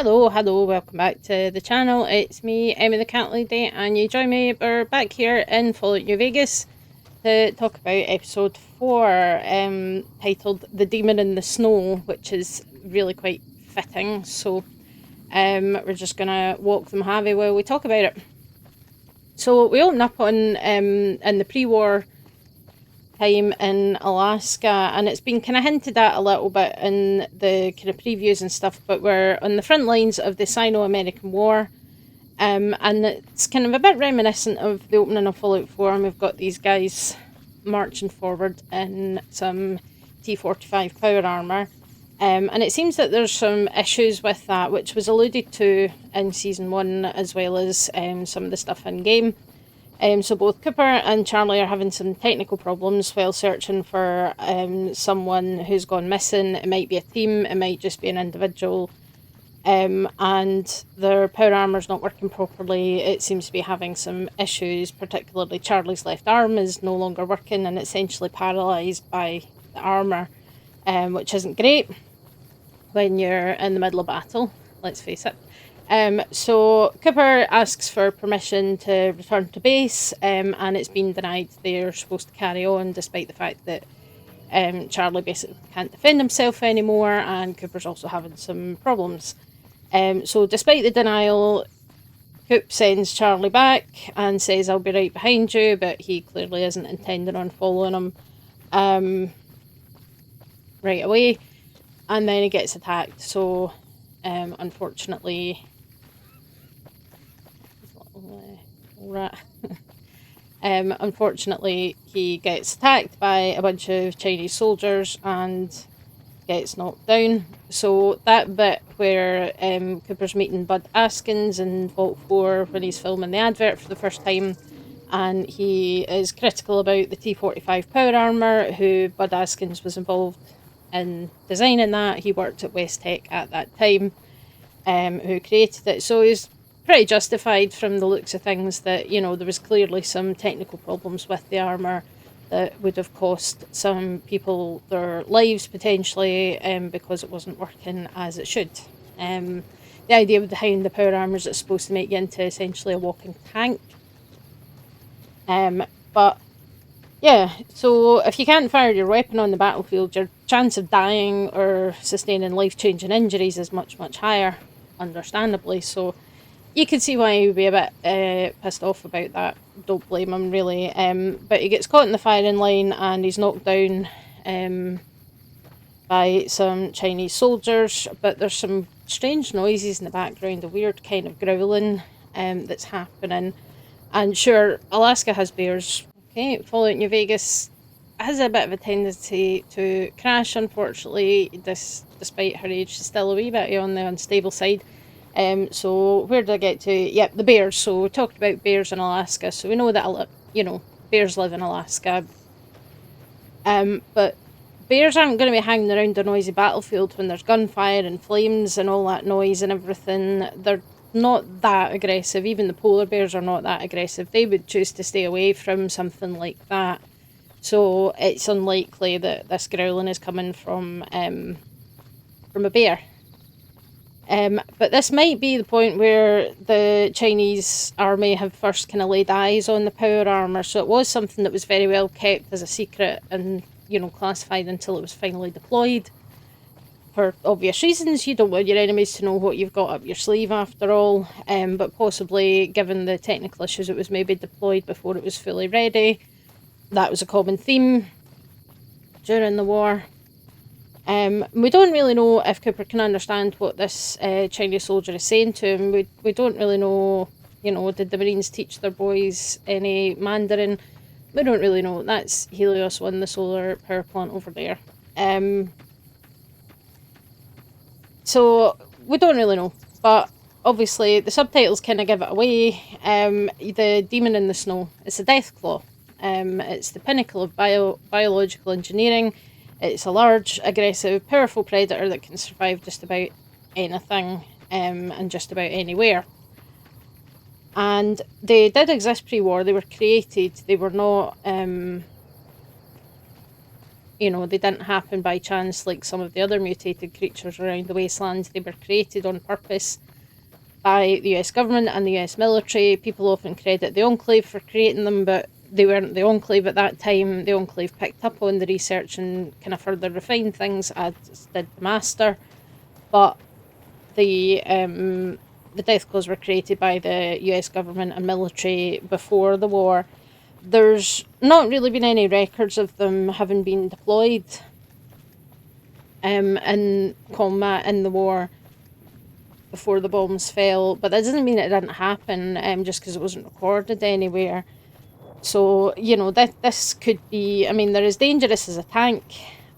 Hello, welcome back to the channel. It's me, Emmy the Cat Lady, and you join me. We're back here in Fallout New Vegas to talk about episode 4, titled The Demon in the Snow, which is really quite fitting. So, we're just gonna walk them heavy while we talk about it. So, we open up on, in the pre-war time in Alaska, and it's been kind of hinted at a little bit in the kind of previews and stuff, but we're on the front lines of the Sino-American War, and it's kind of a bit reminiscent of the opening of Fallout 4, and we've got these guys marching forward in some T-45 power armour, and it seems that there's some issues with that, which was alluded to in Season 1, as well as some of the stuff in-game. So both Cooper and Charlie are having some technical problems while searching for someone who's gone missing. It might be a team, it might just be an individual. And their power armour's not working properly. It seems to be having some issues, particularly Charlie's left arm is no longer working and essentially paralysed by the armour, which isn't great when you're in the middle of battle, let's face it. So Cooper asks for permission to return to base, and it's been denied. They're supposed to carry on despite the fact that Charlie basically can't defend himself anymore, and Cooper's also having some problems. So despite the denial, Coop sends Charlie back and says, "I'll be right behind you," but he clearly isn't intending on following him right away. And then he gets attacked, so unfortunately... Right. Unfortunately, he gets attacked by a bunch of Chinese soldiers and gets knocked down. So that bit where Cooper's meeting Bud Askins in Vault 4 when he's filming the advert for the first time, and he is critical about the T-45 power armour, who Bud Askins was involved in designing that. He worked at West Tech at that time, who created it. So he's pretty justified from the looks of things that, you know, there was clearly some technical problems with the armour that would have cost some people their lives potentially, because it wasn't working as it should. The idea behind the power armour is it's supposed to make you into essentially a walking tank. But yeah, so if you can't fire your weapon on the battlefield, your chance of dying or sustaining life-changing injuries is much, much higher, understandably. So you can see why he would be a bit pissed off about that. Don't blame him, really. But he gets caught in the firing line and he's knocked down by some Chinese soldiers. But there's some strange noises in the background, a weird kind of growling that's happening. And sure, Alaska has bears. Okay, Fallout New Vegas has a bit of a tendency to crash, unfortunately. Despite her age, she's still a wee bit on the unstable side. So where did I get to? Yep, the bears. So we talked about bears in Alaska, so we know that, you know, bears live in Alaska. But bears aren't going to be hanging around a noisy battlefield when there's gunfire and flames and all that noise and everything. They're not that aggressive. Even the polar bears are not that aggressive. They would choose to stay away from something like that. So it's unlikely that this growling is coming from a bear. But this might be the point where the Chinese army have first kind of laid eyes on the power armour, so it was something that was very well kept as a secret and, you know, classified until it was finally deployed. For obvious reasons, you don't want your enemies to know what you've got up your sleeve after all, but possibly, given the technical issues, it was maybe deployed before it was fully ready. That was a common theme during the war. We don't really know if Cooper can understand what this Chinese soldier is saying to him. We don't really know, you know, did the Marines teach their boys any Mandarin? We don't really know. That's Helios 1, the solar power plant over there. So we don't really know, but obviously the subtitles kind of give it away. The demon in the snow, it's a death claw. It's the pinnacle of biological engineering. It's a large, aggressive, powerful predator that can survive just about anything and just about anywhere. And they did exist pre-war. They were created. They were not You know, they didn't happen by chance like some of the other mutated creatures around the wasteland. They were created on purpose by the US government and the US military. People often credit the Enclave for creating them, but they weren't the Enclave at that time. The Enclave picked up on the research and kind of further refined things, as did the Master. But the Death Claws were created by the US government and military before the war. There's not really been any records of them having been deployed in combat in the war before the bombs fell, but that doesn't mean it didn't happen just because it wasn't recorded anywhere. So, you know, this could be, I mean, they're as dangerous as a tank,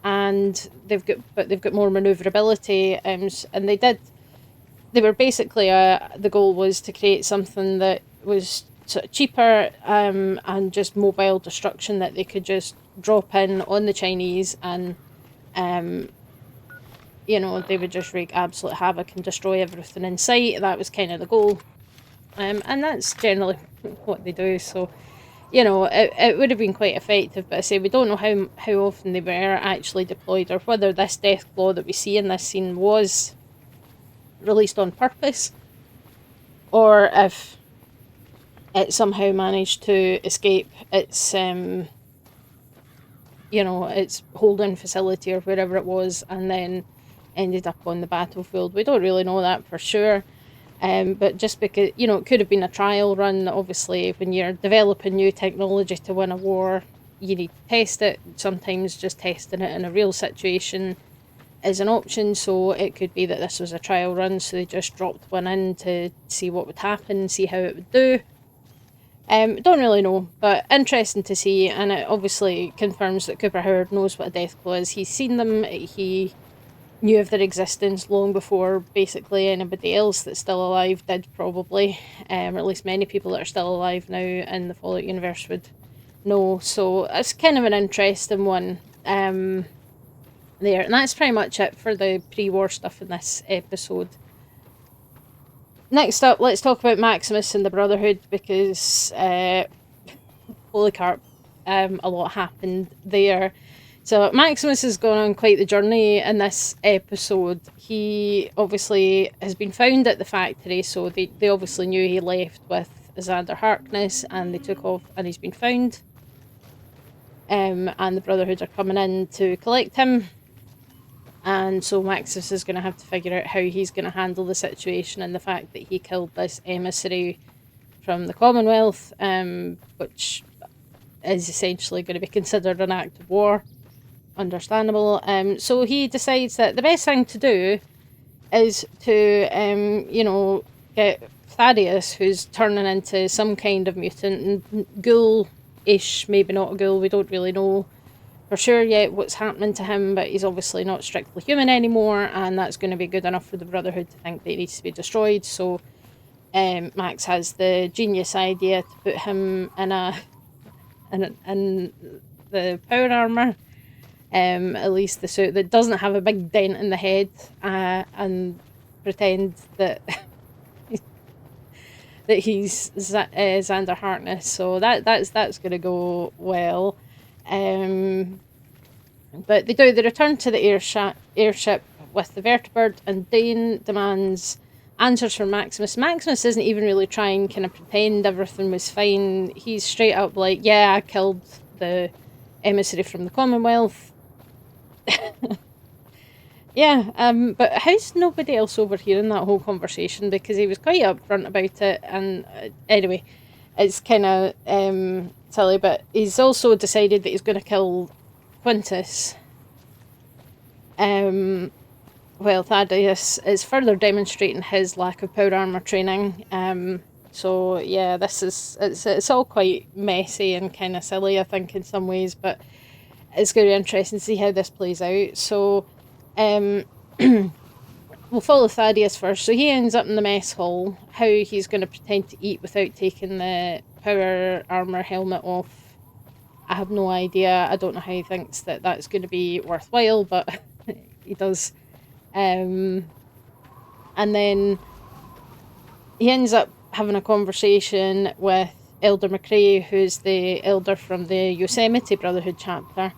and they've got more maneuverability, and they were basically, the goal was to create something that was sort of cheaper and just mobile destruction that they could just drop in on the Chinese, and you know, they would just wreak absolute havoc and destroy everything in sight. That was kind of the goal, and that's generally what they do. So, you know, it would have been quite effective, but I say we don't know how often they were actually deployed, or whether this death claw that we see in this scene was released on purpose, or if it somehow managed to escape its you know, its holding facility or wherever it was, and then ended up on the battlefield. We don't really know that for sure. But just because, you know, it could have been a trial run. Obviously, when you're developing new technology to win a war, you need to test it. Sometimes just testing it in a real situation is an option. So it could be that this was a trial run, so they just dropped one in to see what would happen, see how it would do. Don't really know, but interesting to see, and it obviously confirms that Cooper Howard knows what a death claw is. He's seen them, he knew of their existence long before basically anybody else that's still alive did, probably, or at least many people that are still alive now in the Fallout universe would know. So it's kind of an interesting one there, and that's pretty much it for the pre-war stuff in this episode. Next up, let's talk about Maximus and the Brotherhood, because holy carp, a lot happened there. So Maximus has gone on quite the journey in this episode. He obviously has been found at the factory, so they obviously knew he left with Xander Harkness, and they took off, and he's been found. And the Brotherhood are coming in to collect him. And so Maximus is going to have to figure out how he's going to handle the situation, and the fact that he killed this emissary from the Commonwealth, which is essentially going to be considered an act of war. Understandable. So he decides that the best thing to do is to, you know, get Thaddeus, who's turning into some kind of mutant, ghoul-ish, maybe not a ghoul, we don't really know for sure yet what's happening to him, but he's obviously not strictly human anymore, and that's going to be good enough for the Brotherhood to think that he needs to be destroyed. So Max has the genius idea to put him in the power armor, at least the suit that doesn't have a big dent in the head, and pretend that that he's Xander Harkness. So that's going to go well. But they return to the airship with the vertibird, and Dane demands answers from Maximus. Maximus isn't even really trying kind of pretend everything was fine. He's straight up like, yeah, I killed the emissary from the Commonwealth. Yeah, but how's nobody else overhearing that whole conversation? Because he was quite upfront about it, and anyway, it's kind of silly, but he's also decided that he's going to kill Quintus. Well, Thaddeus is further demonstrating his lack of power armor training. So yeah, it's all quite messy and kind of silly, I think, in some ways, but it's going to be interesting to see how this plays out. So we'll follow Thaddeus first. So he ends up in the mess hall. How he's going to pretend to eat without taking the power armor helmet off, I have no idea. I don't know how he thinks that that's going to be worthwhile, but he does. And then he ends up having a conversation with Elder McCrae, who's the elder from the Yosemite Brotherhood chapter.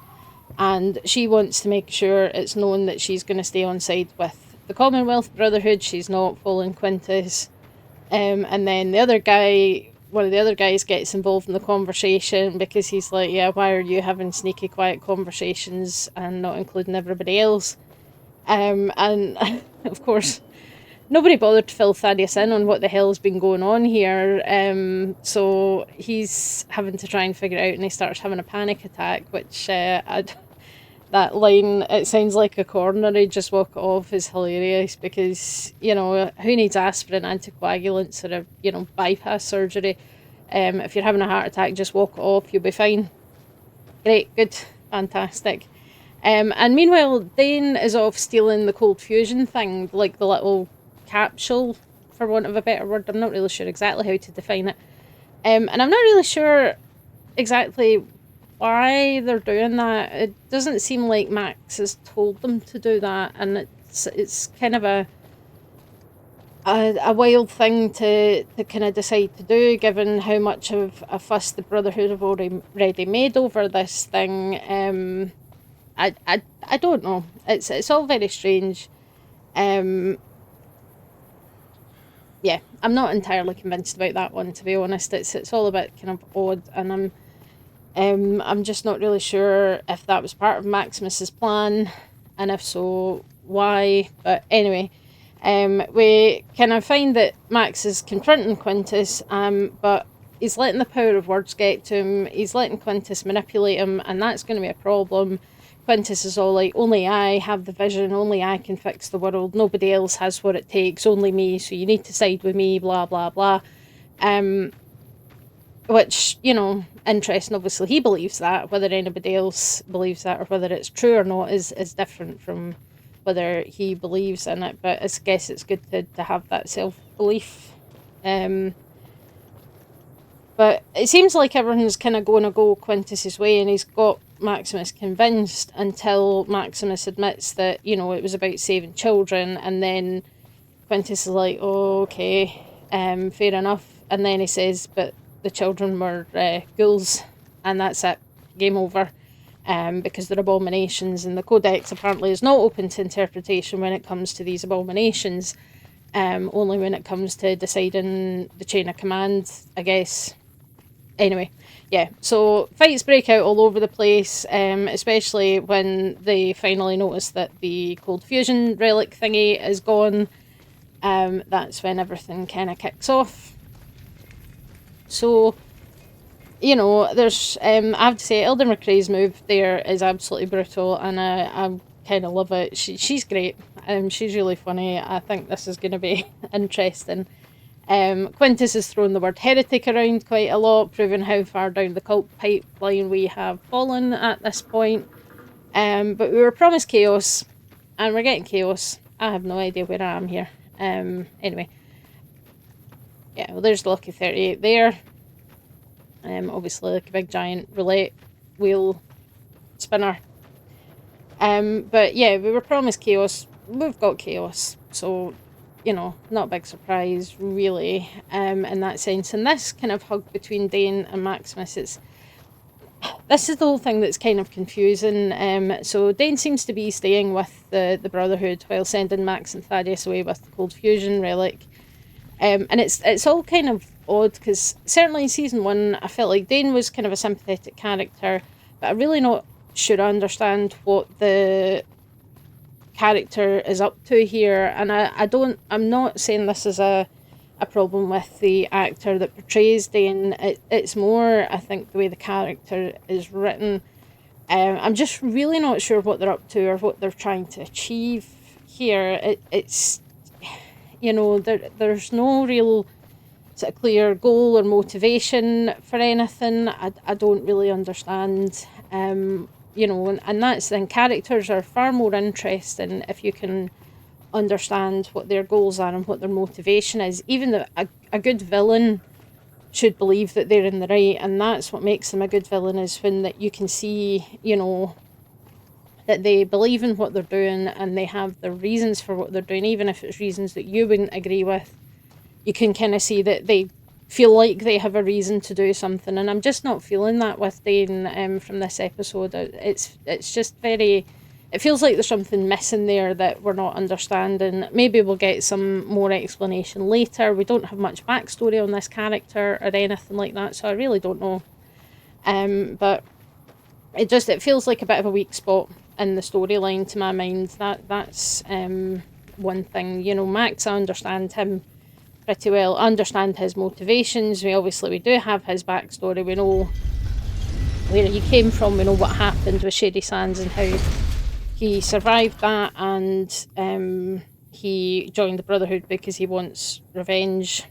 and she wants to make sure it's known that she's going to stay on side with the Commonwealth Brotherhood. She's not following Quintus. And then one of the other guys gets involved in the conversation because he's like, yeah, why are you having sneaky quiet conversations and not including everybody else? And of course, nobody bothered to fill Thaddeus in on what the hell's been going on here. So he's having to try and figure it out, and he starts having a panic attack, which that line, it sounds like a coronary, just walk it off, is hilarious because, who needs aspirin, anticoagulants, or bypass surgery? If you're having a heart attack, just walk it off, you'll be fine. Great, good, fantastic. And meanwhile, Dane is off stealing the cold fusion thing, like the little capsule, for want of a better word. I'm not really sure exactly how to define it. And I'm not really sure exactly why they're doing that. It doesn't seem like Max has told them to do that, and it's kind of a wild thing to kind of decide to do, given how much of a fuss the Brotherhood have already made over this thing. I don't know. It's all very strange. Yeah, I'm not entirely convinced about that one, to be honest. It's all a bit kind of odd, and I'm just not really sure if that was part of Maximus's plan, and if so, why. But anyway, we kind of find that Max is confronting Quintus, but he's letting the power of words get to him. He's letting Quintus manipulate him, and that's going to be a problem. Quintus is all like, only I have the vision, only I can fix the world, nobody else has what it takes, only me, so you need to side with me, blah, blah, blah. Which, interesting, obviously he believes that. Whether anybody else believes that or whether it's true or not is different from whether he believes in it, but I guess it's good to have that self-belief. But it seems like everyone's kind of going to go Quintus's way, and he's got Maximus convinced until Maximus admits that, it was about saving children, and then Quintus is like, oh, okay, fair enough. And then he says, but the children were ghouls, and that's it, game over, because they're abominations, and the Codex apparently is not open to interpretation when it comes to these abominations, only when it comes to deciding the chain of command, I guess. Anyway, yeah, so fights break out all over the place, especially when they finally notice that the cold fusion relic thingy is gone. That's when everything kind of kicks off. So, there's, I have to say, Elder McRae's move there is absolutely brutal, and I kind of love it. She's great. She's really funny. I think this is going to be interesting. Quintus has thrown the word heretic around quite a lot, proving how far down the cult pipeline we have fallen at this point. But we were promised chaos, and we're getting chaos. I have no idea where I am here. Anyway. Yeah, well, there's the Lucky 38 there. Obviously, like a big giant roulette wheel spinner. But yeah, we were promised chaos. We've got chaos. So, not a big surprise, really, in that sense. And this kind of hug between Dane and Maximus, this is the whole thing that's kind of confusing. So Dane seems to be staying with the Brotherhood while sending Max and Thaddeus away with the cold fusion relic. And it's all kind of odd, because certainly in season 1, I felt like Dane was kind of a sympathetic character, but I'm really not sure I understand what the character is up to here, and I'm not saying this is a problem with the actor that portrays Dane. It's more, I think, the way the character is written. I'm just really not sure what they're up to or what they're trying to achieve here. It's there's no real sort of clear goal or motivation for anything. I don't really understand. And that's the thing. Characters are far more interesting if you can understand what their goals are and what their motivation is. Even a good villain should believe that they're in the right, and that's what makes them a good villain, is when that you can see, that they believe in what they're doing and they have their reasons for what they're doing, even if it's reasons that you wouldn't agree with. You can kind of see that they feel like they have a reason to do something, and I'm just not feeling that with Dane from this episode. It's just very... It feels like there's something missing there that we're not understanding. Maybe we'll get some more explanation later. We don't have much backstory on this character or anything like that, so I really don't know. But it feels like a bit of a weak spot in the storyline to my mind. That's one thing. You know, Max, I understand him pretty well. I understand his motivations. We do have his backstory. We know where he came from. We know what happened with Shady Sands and how he survived that, and he joined the Brotherhood because he wants revenge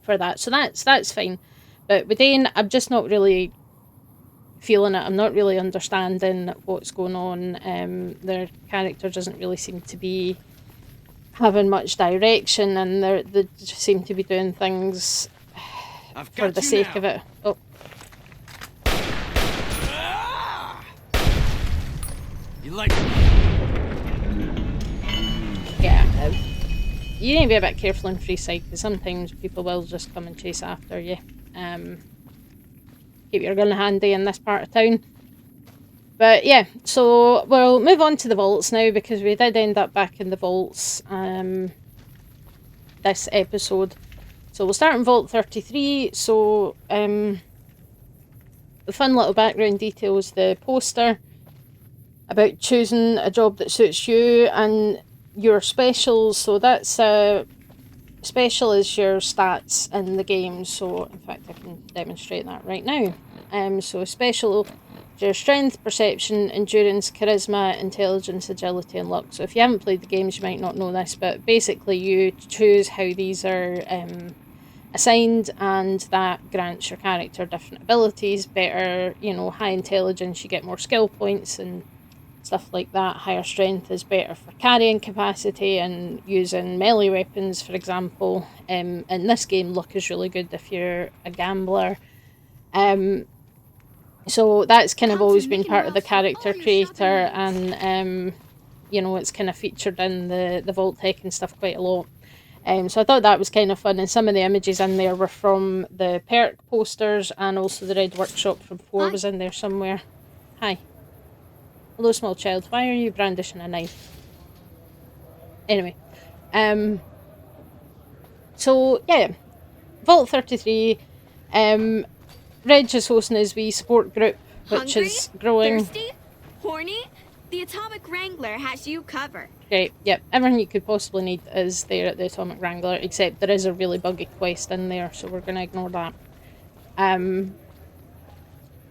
for that. So that's fine. But with Dane, I'm just not really feeling it. I'm not really understanding what's going on. Their character doesn't really seem to be having much direction, and they just seem to be doing things for the sake of it. Oh. You like... Yeah, you need to be a bit careful in Freeside, because sometimes people will just come and chase after you. Keep your gun handy in this part of town. But yeah, so we'll move on to the vaults now, because we did end up back in the vaults this episode. So we'll start in Vault 33. So the fun little background details, the poster about choosing a job that suits you and your specials. So that's special is your stats in the game. So in fact I can demonstrate that right now. So special is your strength, perception, endurance, charisma, intelligence, agility and luck. So if you haven't played the games you might not know this, but basically you choose how these are assigned, and that grants your character different abilities. Better, you know, high intelligence you get more skill points and stuff like that. Higher strength is better for carrying capacity and using melee weapons, for example. In this game, luck is really good if you're a gambler. So that's kind of always been part of the character creator, and you know, it's kind of featured in the Vault Tech and stuff quite a lot. So I thought that was kind of fun, and some of the images in there were from the perk posters, and also the Red Workshop from 4 was in there somewhere. Hi. Hello, small child. Why are you brandishing a knife? Anyway. So, yeah. Vault 33. Reg is hosting his wee support group, which is growing. Thirsty? Horny? The Atomic Wrangler has you covered. Great. Yep. Everything you could possibly need is there at the Atomic Wrangler, except there is a really buggy quest in there, so we're going to ignore that.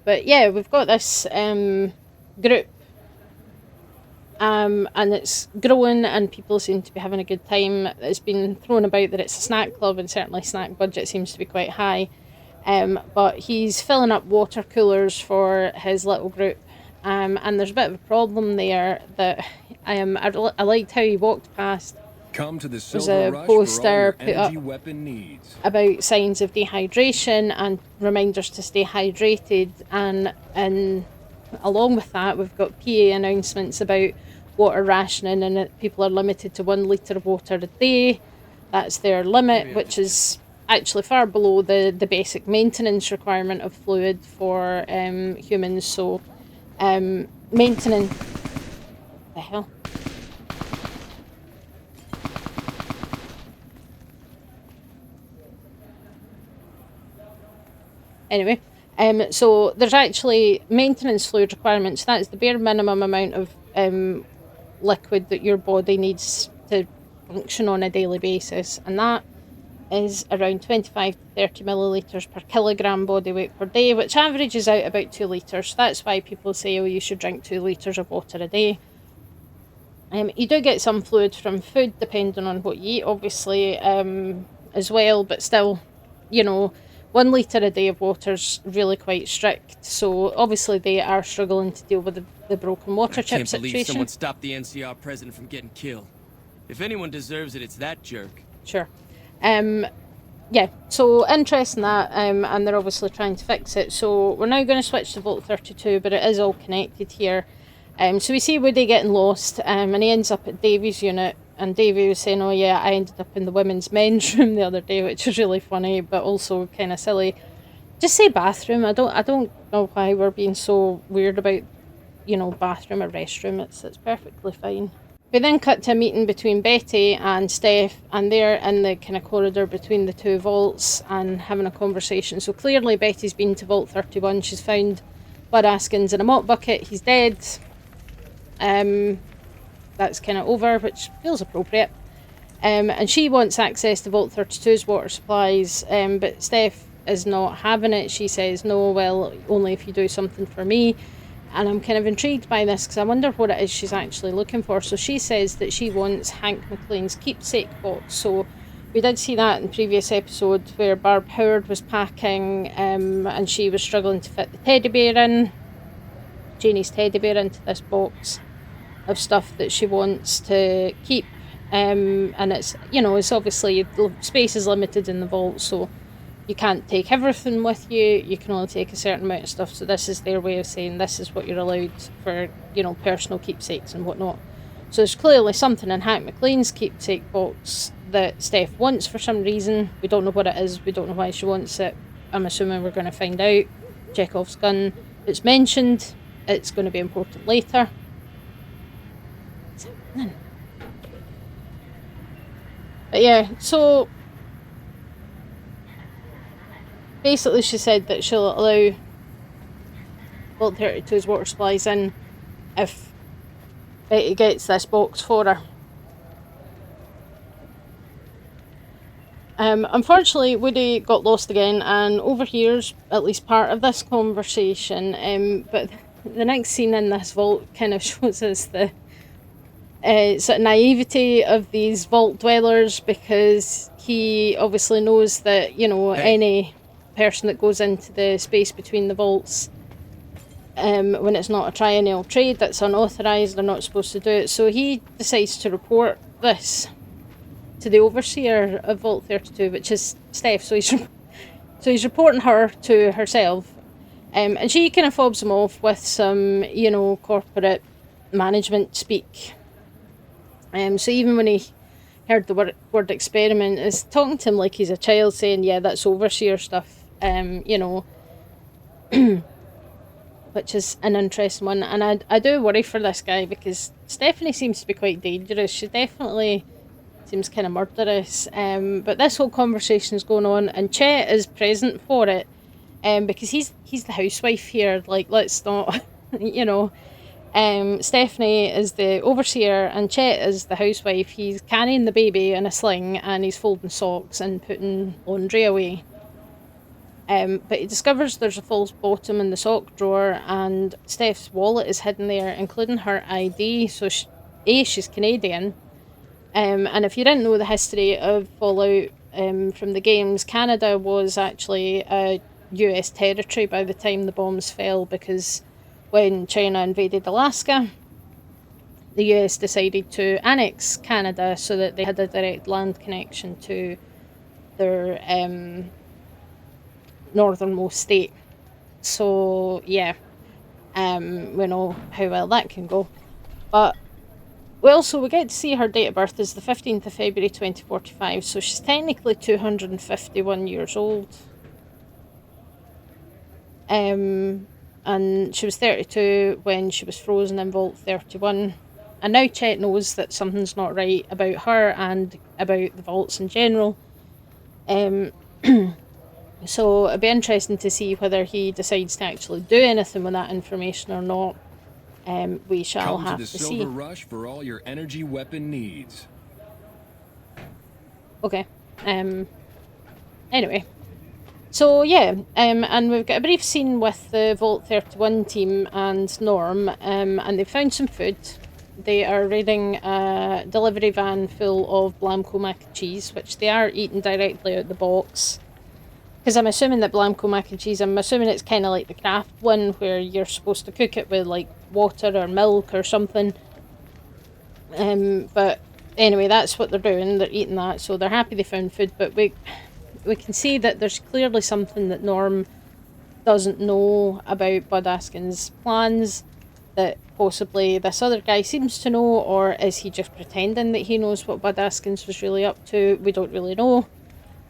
But yeah, we've got this group. And it's growing, and people seem to be having a good time. It's been thrown about that it's a snack club, and certainly snack budget seems to be quite high. But he's filling up water coolers for his little group. And there's a bit of a problem there that I liked how he walked past. Come to the There's a poster put up about signs of dehydration and reminders to stay hydrated, and along with that we've got PA announcements about water rationing, and that people are limited to 1 litre of water a day. That's their limit, which is actually far below the basic maintenance requirement of fluid for humans. So maintenance... The hell? Anyway, so there's actually maintenance fluid requirements. That's the bare minimum amount of liquid that your body needs to function on a daily basis, and that is around 25 to 30 millilitres per kilogram body weight per day, which averages out about 2 litres. That's why people say, oh, you should drink 2 litres of water a day. You do get some fluid from food depending on what you eat, obviously, as well, but still, you know, 1 litre a day of water's really quite strict. So obviously they are struggling to deal with the broken water chip situation. I can't believe someone stopped the NCR president from getting killed. If anyone deserves it, it's that jerk. Sure. Yeah, so interest in that, and they're obviously trying to fix it. So we're now going to switch to Vault 32, but it is all connected here. So we see Woody getting lost, and he ends up at Davy's unit, and Davey was saying, oh yeah, I ended up in the women's men's room the other day, which was really funny, but also kind of silly. Just say bathroom. I don't know why we're being so weird about, you know, bathroom or restroom. It's perfectly fine. We then cut to a meeting between Betty and Steph, and they're in the kind of corridor between the two vaults and having a conversation. So clearly Betty's been to Vault 31. She's found Bud Askins in a mop bucket. He's dead. That's kind of over, which feels appropriate. And she wants access to Vault 32's water supplies, but Steph is not having it. She says, no, well, only if you do something for me. And I'm kind of intrigued by this because I wonder what it is she's actually looking for. So she says that she wants Hank McLean's keepsake box. So we did see that in the previous episode where Barb Howard was packing and she was struggling to fit the teddy bear in, Janie's teddy bear, into this box of stuff that she wants to keep. And it's, you know, it's obviously, the space is limited in the vault, so you can't take everything with you. You can only take a certain amount of stuff. So this is their way of saying this is what you're allowed for, you know, personal keepsakes and whatnot. So there's clearly something in Hank McLean's keepsake box that Steph wants for some reason. We don't know what it is. We don't know why she wants it. I'm assuming we're going to find out. Chekhov's gun. It's mentioned. It's going to be important later. What's happening? But yeah, so basically she said that she'll allow Vault 32's water supplies in if Betty gets this box for her. Unfortunately, Woody got lost again and overhears at least part of this conversation, but the next scene in this vault kind of shows us the sort of naivety of these vault dwellers, because he obviously knows that, you know, any person that goes into the space between the vaults, when it's not a triennial trade, that's unauthorised, they're not supposed to do it. So he decides to report this to the overseer of Vault 32, which is Steph. So he's reporting her to herself, and she kind of fobs him off with some, you know, corporate management speak. So even when he heard the word experiment, is talking to him like he's a child, saying, yeah, that's overseer stuff, you know, which is an interesting one. And I do worry for this guy, because Stephanie seems to be quite dangerous. She definitely seems kind of murderous. But this whole conversation is going on, and Chet is present for it, because he's the housewife here. Like, let's not, you know. Stephanie is the overseer and Chet is the housewife. He's carrying the baby in a sling and he's folding socks and putting laundry away. But he discovers there's a false bottom in the sock drawer, and Steph's wallet is hidden there, including her ID. So she's Canadian. And if you didn't know the history of Fallout from the games, Canada was actually a US territory by the time the bombs fell, because when China invaded Alaska, the US decided to annex Canada so that they had a direct land connection to their northernmost state. So yeah, we know how well that can go. But we get to see her date of birth is the 15th of February 2045, so she's technically 251 years old. And she was 32 when she was frozen in Vault 31. And now Chet knows that something's not right about her and about the vaults in general. So it'd be interesting to see whether he decides to actually do anything with that information or not. We shall have to see. Come to the Silver Rush for all your energy weapon needs. Okay. Anyway. So yeah, and we've got a brief scene with the Vault 31 team and Norm, and they've found some food. They are raiding a delivery van full of Blamco mac and cheese, which they are eating directly out the box. Because I'm assuming that Blamco mac and cheese, I'm assuming it's kind of like the Kraft one, where you're supposed to cook it with like water or milk or something. But anyway, that's what they're doing. They're eating that, so they're happy they found food. But we can see that there's clearly something that Norm doesn't know about Bud Askins' plans, that possibly this other guy seems to know, or is he just pretending that he knows what Bud Askins was really up to? We don't really know.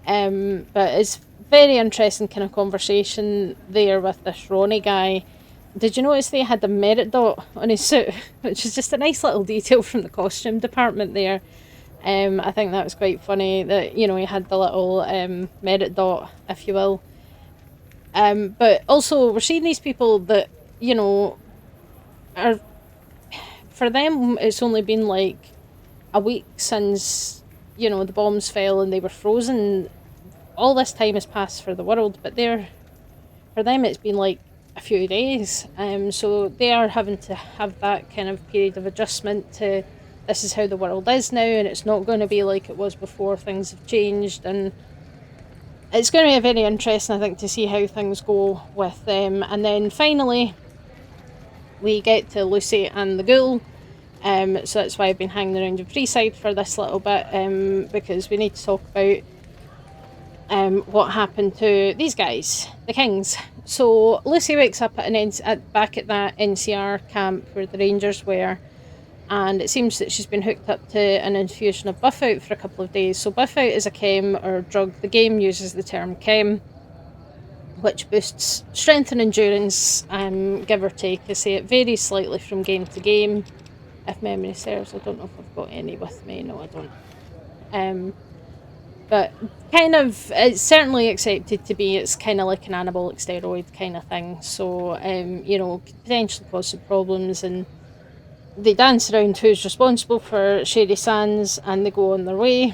But it's very interesting kind of conversation there with this Ronnie guy. Did you notice they had the merit dot on his suit, which is just a nice little detail from the costume department there. I think that was quite funny that, you know, he had the little merit dot, if you will. But also we're seeing these people that, you know, are, for them it's only been like a week since, you know, the bombs fell and they were frozen. All this time has passed for the world, but for them it's been like a few days. So they are having to have that kind of period of adjustment to, this is how the world is now, and it's not going to be like it was before. Things have changed, and it's going to be very interesting, I think, to see how things go with them. And then finally we get to Lucy and the ghoul. So that's why I've been hanging around in Freeside for this little bit, because we need to talk about what happened to these guys, the Kings. So Lucy wakes up back at that NCR camp where the Rangers were, and it seems that she's been hooked up to an infusion of buff out for a couple of days. So buff out is a chem or drug. The game uses the term chem, which boosts strength and endurance, give or take. I say it varies slightly from game to game, if memory serves. I don't know if I've got any with me. No, I don't. But kind of, it's certainly accepted to be, it's kind of like an anabolic steroid kind of thing. So, you know, could potentially cause some problems, and they dance around who's responsible for Sherry Sands, and they go on their way.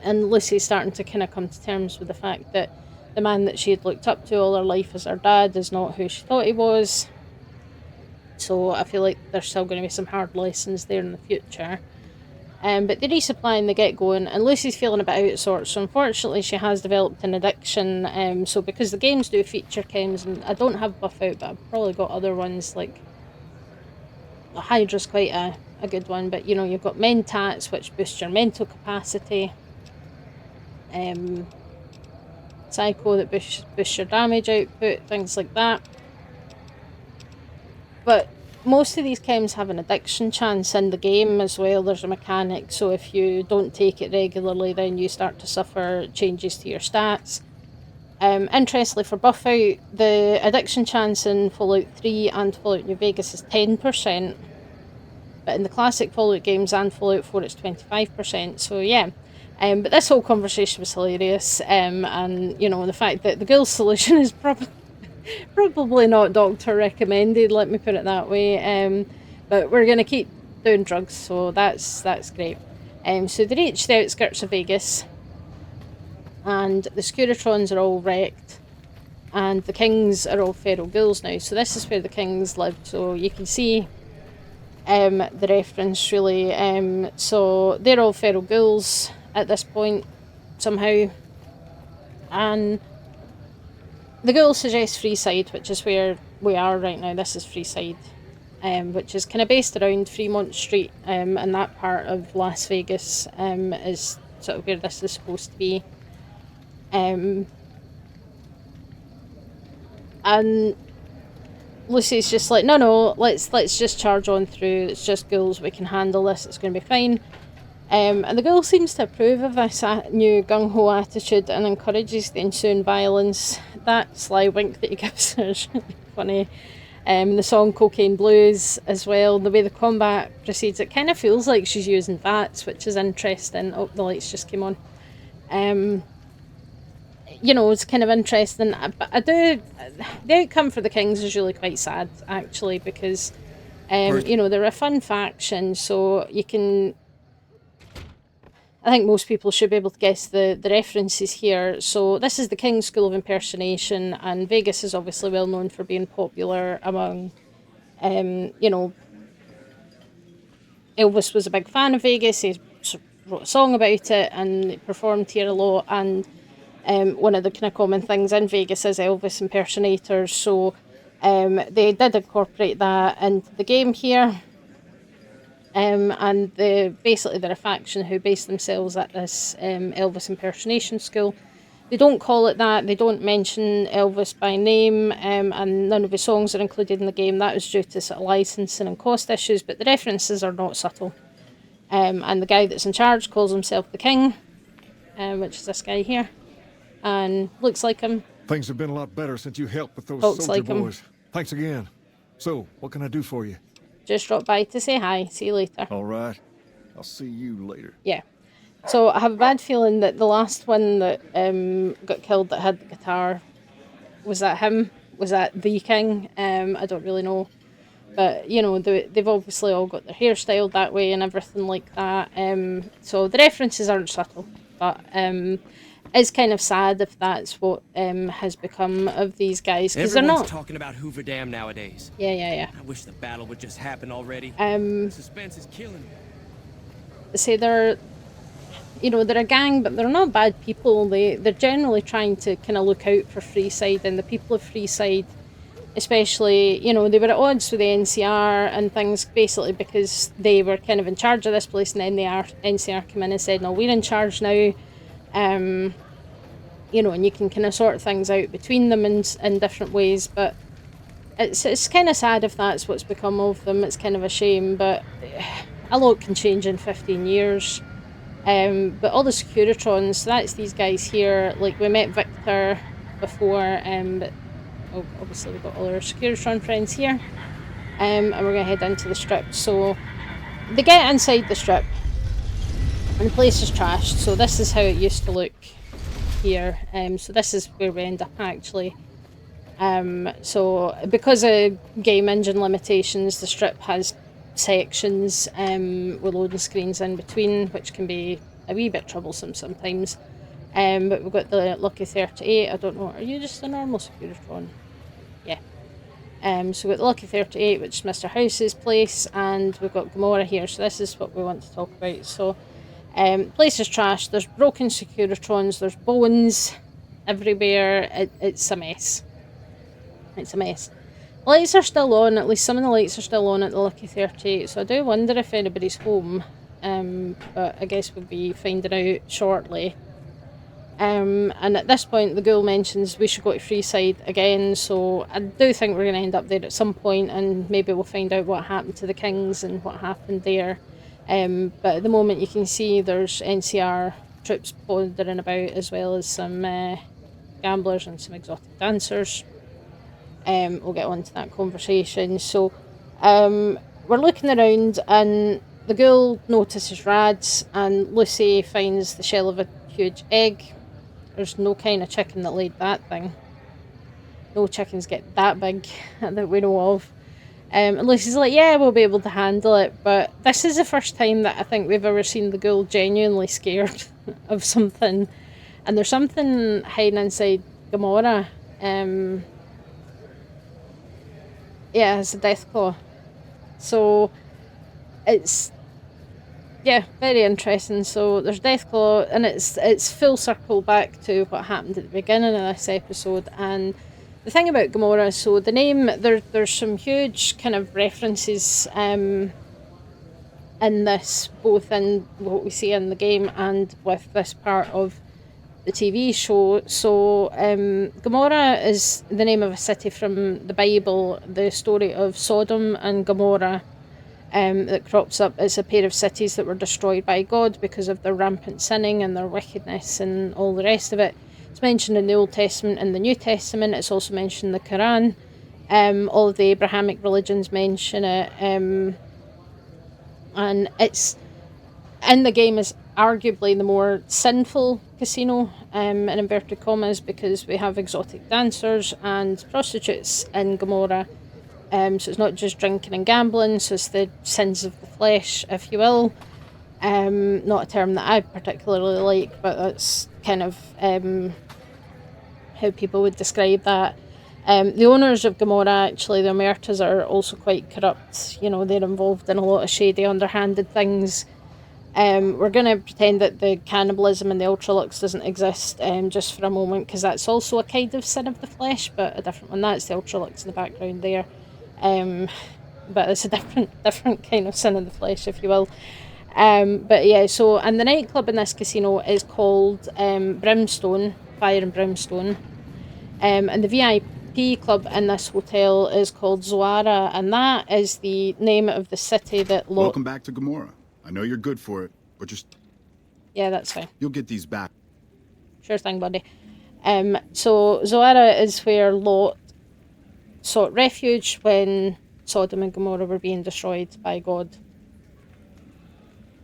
And Lucy's starting to kind of come to terms with the fact that the man that she had looked up to all her life as her dad is not who she thought he was. So I feel like there's still going to be some hard lessons there in the future. But they resupply and they get going, and Lucy's feeling a bit out of sorts. So unfortunately she has developed an addiction. So because the games do feature chems, and I don't have buff out, but I've probably got other ones, like Hydra's quite a good one, but you know, you've got Mentats, which boost your mental capacity. Psycho, that boosts your damage output, things like that. But most of these chems have an addiction chance in the game as well. There's a mechanic, so if you don't take it regularly, then you start to suffer changes to your stats. Interestingly, for buff out, the addiction chance in Fallout 3 and Fallout New Vegas is 10%. But in the classic Fallout games and Fallout 4, it's 25%. So yeah. But this whole conversation was hilarious. And, you know, the fact that the ghoul solution is probably not doctor recommended, let me put it that way. But we're going to keep doing drugs, so that's great. So they reach the outskirts of Vegas, and the Scuratrons are all wrecked, and the Kings are all feral ghouls now. So this is where the Kings lived, so you can see the reference really. So they're all feral ghouls at this point somehow, and the ghoul suggests Freeside, which is where we are right now. This is Freeside, which is kind of based around Fremont Street, and that part of Las Vegas is sort of where this is supposed to be. And Lucy's just like, no, let's just charge on through. It's just ghouls. We can handle this. It's going to be fine. And the ghoul seems to approve of this new gung-ho attitude and encourages the ensuing violence. That sly wink that he gives her is really funny. The song Cocaine Blues as well, the way the combat proceeds, it kind of feels like she's using VATS, which is interesting. Oh, the lights just came on. You know, it's kind of interesting. But the outcome for the Kings is really quite sad, actually, because, you know, they're a fun faction, so you can... I think most people should be able to guess the references here. So this is the King's School of Impersonation, and Vegas is obviously well known for being popular among, you know, Elvis was a big fan of Vegas. He wrote a song about it and performed here a lot, and one of the kind of common things in Vegas is Elvis impersonators, so they did incorporate that into the game here. And basically they're a faction who base themselves at this Elvis impersonation school. They don't call it that. They don't mention Elvis by name, and none of his songs are included in the game. That was due to sort of licensing and cost issues, but the references are not subtle. And the guy that's in charge calls himself the King, which is this guy here, and looks like him. Things have been a lot better since you helped with those Talks soldier like him. boys. Thanks again. So, what can I do for you? Just dropped by to say hi. See you later. All right. I'll see you later. Yeah. So I have a bad feeling that the last one that got killed that had the guitar, was that him? Was that the King? I don't really know. But, you know, they've obviously all got their hair styled that way and everything like that. So the references aren't subtle. But it's kind of sad if that's what has become of these guys. Because they're Everyone's not... talking about Hoover Dam nowadays. Yeah. I wish the battle would just happen already. Suspense is killing me. Say they're a gang, but they're not bad people. They're generally trying to kind of look out for Freeside, and the people of Freeside, especially, you know, they were at odds with the NCR and things, basically because they were kind of in charge of this place, and then the NCR came in and said, no, we're in charge now. You know, and you can kind of sort things out between them in different ways, but it's kind of sad if that's what's become of them. It's kind of a shame, but a lot can change in 15 years. But all the Securitrons, that's these guys here. Like, we met Victor before, but obviously we've got all our Securitron friends here. And we're going to head into the strip. So they get inside the strip, and the place is trashed. So this is how it used to look here. So this is where we end up, actually. So because of game engine limitations, the strip has sections with loading screens in between, which can be a wee bit troublesome sometimes. But we've got the Lucky 38. I don't know, are you just a normal Securitron? Yeah. So we've got the Lucky 38, which is Mr. House's place, and we've got Gamora here. So this is what we want to talk about. So place is trashed. There's broken Securitrons. There's bones everywhere. It's a mess. It's a mess. Lights are still on, at least some of the lights are still on at the Lucky 38, so I do wonder if anybody's home, but I guess we'll be finding out shortly. And at this point the ghoul mentions we should go to Freeside again, so I do think we're going to end up there at some point, and maybe we'll find out what happened to the Kings and what happened there. But at the moment you can see there's NCR troops wandering about, as well as some gamblers and some exotic dancers. We'll get on to that conversation. So we're looking around, and the ghoul notices Rads, and Lucy finds the shell of a huge egg. There's no kind of chicken that laid that thing. No chickens get that big that we know of. And Lucy's like, yeah, we'll be able to handle it. But this is the first time that I think we've ever seen the ghoul genuinely scared of something. And there's something hiding inside Gamora. Yeah, it's a death claw. So it's, yeah, very interesting. So there's death claw, and it's full circle back to what happened at the beginning of this episode. And the thing about Gamora, so the name, there's some huge kind of references in this, both in what we see in the game and with this part of the TV show. So Gomorrah is the name of a city from the Bible, the story of Sodom and Gomorrah that crops up. It's a pair of cities that were destroyed by God because of their rampant sinning and their wickedness and all the rest of it. It's mentioned in the Old Testament and the New Testament. It's also mentioned in the Quran. All of the Abrahamic religions mention it. And it's, in the game, is arguably the more sinful casino, in inverted commas, because we have exotic dancers and prostitutes in Gomorrah. So it's not just drinking and gambling, so it's the sins of the flesh, if you will. Not a term that I particularly like, but that's kind of how people would describe that. The owners of Gomorrah, actually, the Omertas, are also quite corrupt. You know, they're involved in a lot of shady, underhanded things. We're going to pretend that the cannibalism and the Ultralux doesn't exist just for a moment, because that's also a kind of sin of the flesh, but a different one. That's the Ultralux in the background there. But it's a different kind of sin of the flesh, if you will. But yeah, so, and the nightclub in this casino is called Brimstone. fire and brimstone. And the VIP club in this hotel is called Zoara, and that is the name of the city that Welcome back to Gamora. I know you're good for it, but just... Yeah, that's fine. You'll get these back. Sure thing, buddy. So Zoara is where Lot sought refuge when Sodom and Gomorrah were being destroyed by God.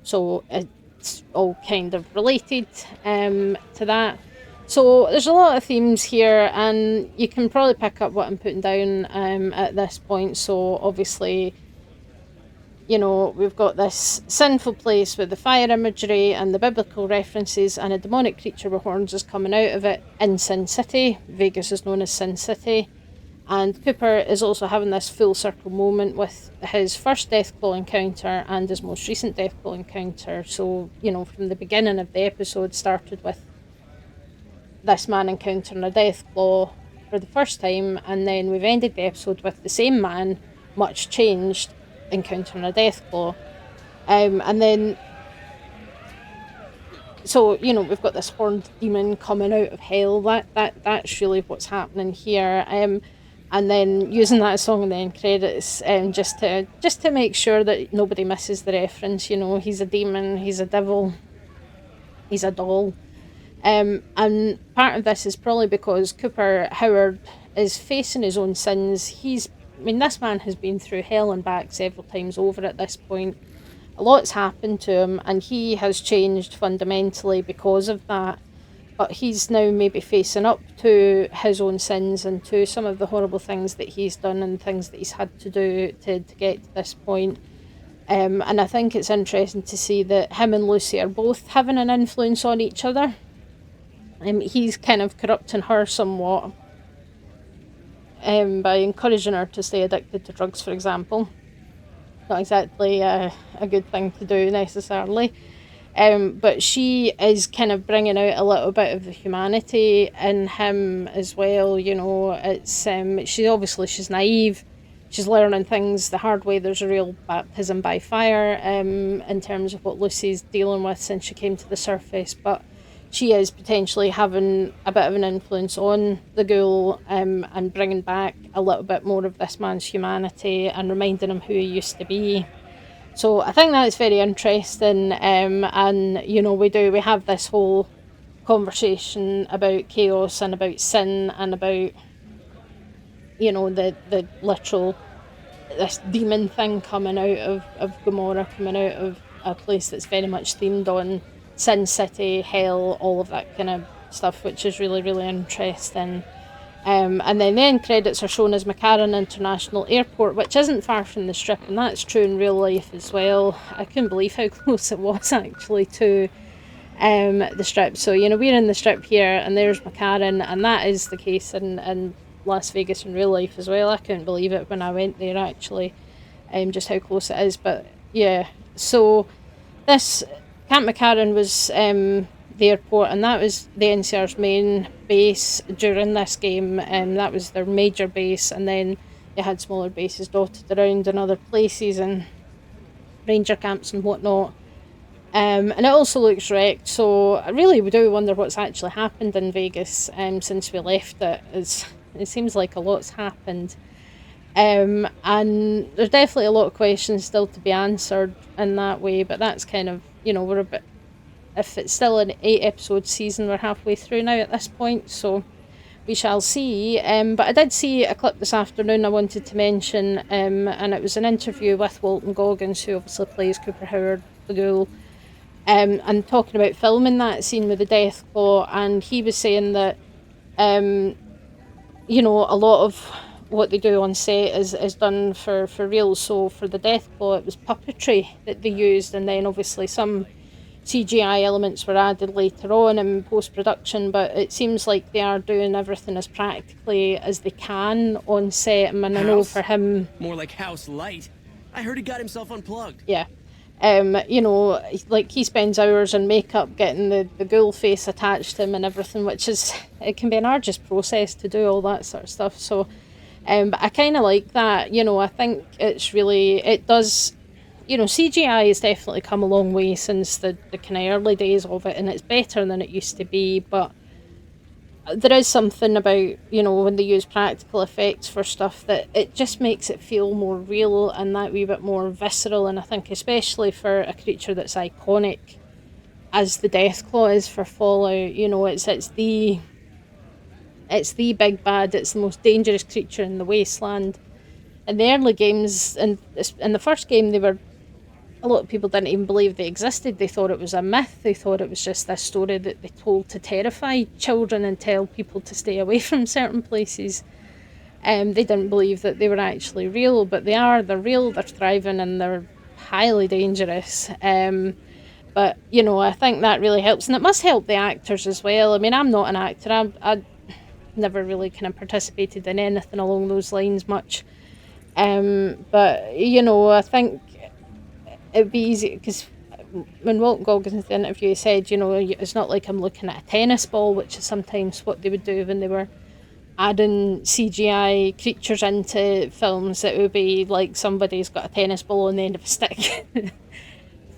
So it's all kind of related to that. So there's a lot of themes here, and you can probably pick up what I'm putting down at this point. So obviously, you know, we've got this sinful place with the fire imagery and the biblical references, and a demonic creature with horns is coming out of it in Sin City. Vegas is known as Sin City. And Cooper is also having this full circle moment with his first Deathclaw encounter and his most recent Deathclaw encounter. So, you know, from the beginning of the episode started with this man encountering a Deathclaw for the first time, and then we've ended the episode with the same man, much changed, encountering a Deathclaw. And then, so, you know, we've got this horned demon coming out of hell. That's really what's happening here. And then using that song in the end credits, just to make sure that nobody misses the reference. You know, he's a demon, he's a devil, he's a doll. And part of this is probably because Cooper Howard is facing his own sins. This man has been through hell and back several times over at this point. A lot's happened to him, and he has changed fundamentally because of that. But he's now maybe facing up to his own sins and to some of the horrible things that he's done and things that he's had to do to get to this point. And I think it's interesting to see that him and Lucy are both having an influence on each other. He's kind of corrupting her somewhat by encouraging her to stay addicted to drugs, for example. Not exactly a good thing to do necessarily. But she is kind of bringing out a little bit of the humanity in him as well. You know, it's she's naive. She's learning things the hard way. There's a real baptism by fire in terms of what Lucy's dealing with since she came to the surface. But she is potentially having a bit of an influence on the ghoul and bringing back a little bit more of this man's humanity and reminding him who he used to be. So I think that's very interesting, and you know, we have this whole conversation about chaos and about sin and about, you know, the literal, this demon thing coming out of Gomorrah, coming out of a place that's very much themed on Sin City, hell, all of that kind of stuff, which is really, really interesting. And then the end credits are shown as McCarran International Airport, which isn't far from the Strip, and that's true in real life as well. I couldn't believe how close it was actually to the Strip. So, you know, we're in the Strip here, and there's McCarran, and that is the case in Las Vegas in real life as well. I couldn't believe it when I went there actually, just how close it is. But yeah, so this Camp McCarran was the airport, and that was the NCR's main base during this game, and that was their major base, and then they had smaller bases dotted around in other places and ranger camps and whatnot, and it also looks wrecked. So I really do wonder what's actually happened in Vegas since we left it. It seems like a lot's happened, and there's definitely a lot of questions still to be answered in that way, but that's kind of, you know, we're a bit, if it's still an 8-episode season, we're halfway through now at this point, so we shall see. But I did see a clip this afternoon I wanted to mention, and it was an interview with Walton Goggins, who obviously plays Cooper Howard, the ghoul, and talking about filming that scene with the Deathclaw, and he was saying that, you know, a lot of what they do on set is done for real. So for the Deathclaw, it was puppetry that they used, and then obviously some CGI elements were added later on in post-production, but it seems like they are doing everything as practically as they can on set. I mean, I know for him... More like house light. I heard he got himself unplugged. Yeah. You know, like he spends hours in makeup getting the ghoul face attached to him and everything, which is... It can be an arduous process to do all that sort of stuff, so... but I kind of like that, you know, I think it's really... It does... You know, CGI has definitely come a long way since the kind of early days of it, and it's better than it used to be, but there is something about, when they use practical effects for stuff, that it just makes it feel more real and that wee bit more visceral. And I think especially for a creature that's iconic as the Deathclaw is for Fallout, it's the big bad, it's the most dangerous creature in the wasteland. In the early games, and in the first game, a lot of people didn't even believe they existed. They thought it was a myth. They thought it was just this story that they told to terrify children and tell people to stay away from certain places. They didn't believe that they were actually real, but they are. They're real, they're thriving, and they're highly dangerous. But, I think that really helps. And it must help the actors as well. I mean, I'm not an actor. I never really kind of participated in anything along those lines much. But, I think it'd be easy, because when Walton Goggins in the interview said, it's not like I'm looking at a tennis ball, which is sometimes what they would do when they were adding CGI creatures into films. It would be like somebody's got a tennis ball on the end of a stick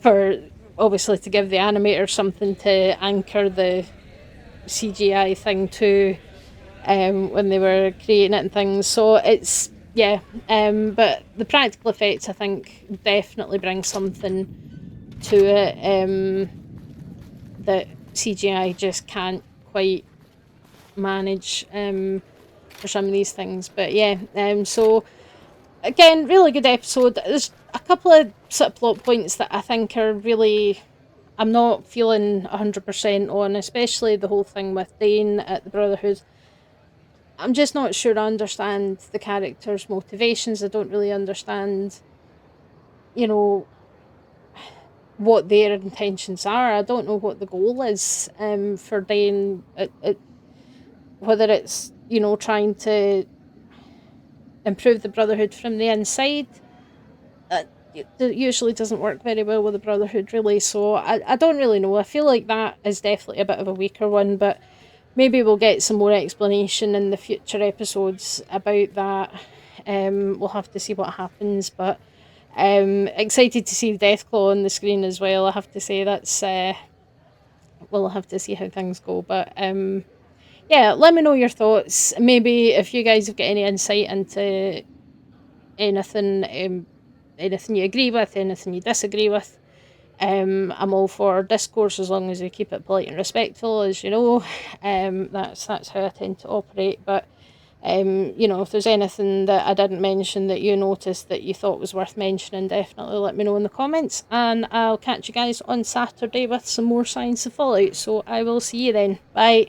for, obviously, to give the animator something to anchor the CGI thing to, when they were creating it and things. So it's, yeah, but the practical effects, I think, definitely bring something to it that CGI just can't quite manage for some of these things. But yeah, so again, really good episode. There's a couple of sort of plot points that I think are really, I'm not feeling 100% on, especially the whole thing with Dane at the Brotherhood. I'm just not sure I understand the character's motivations. I don't really understand, what their intentions are. I don't know what the goal is for Dane. Whether it's, trying to improve the Brotherhood from the inside. It usually doesn't work very well with the Brotherhood, really. So I don't really know. I feel like that is definitely a bit of a weaker one, but maybe we'll get some more explanation in the future episodes about that. We'll have to see what happens, but excited to see Deathclaw on the screen as well. I have to say that's we'll have to see how things go, but yeah, let me know your thoughts. Maybe if you guys have got any insight into anything you agree with, anything you disagree with. I'm all for discourse as long as you keep it polite and respectful, as you know. That's how I tend to operate. But if there's anything that I didn't mention that you noticed that you thought was worth mentioning, definitely let me know in the comments. And I'll catch you guys on Saturday with some more Science of Fallout. So I will see you then. Bye.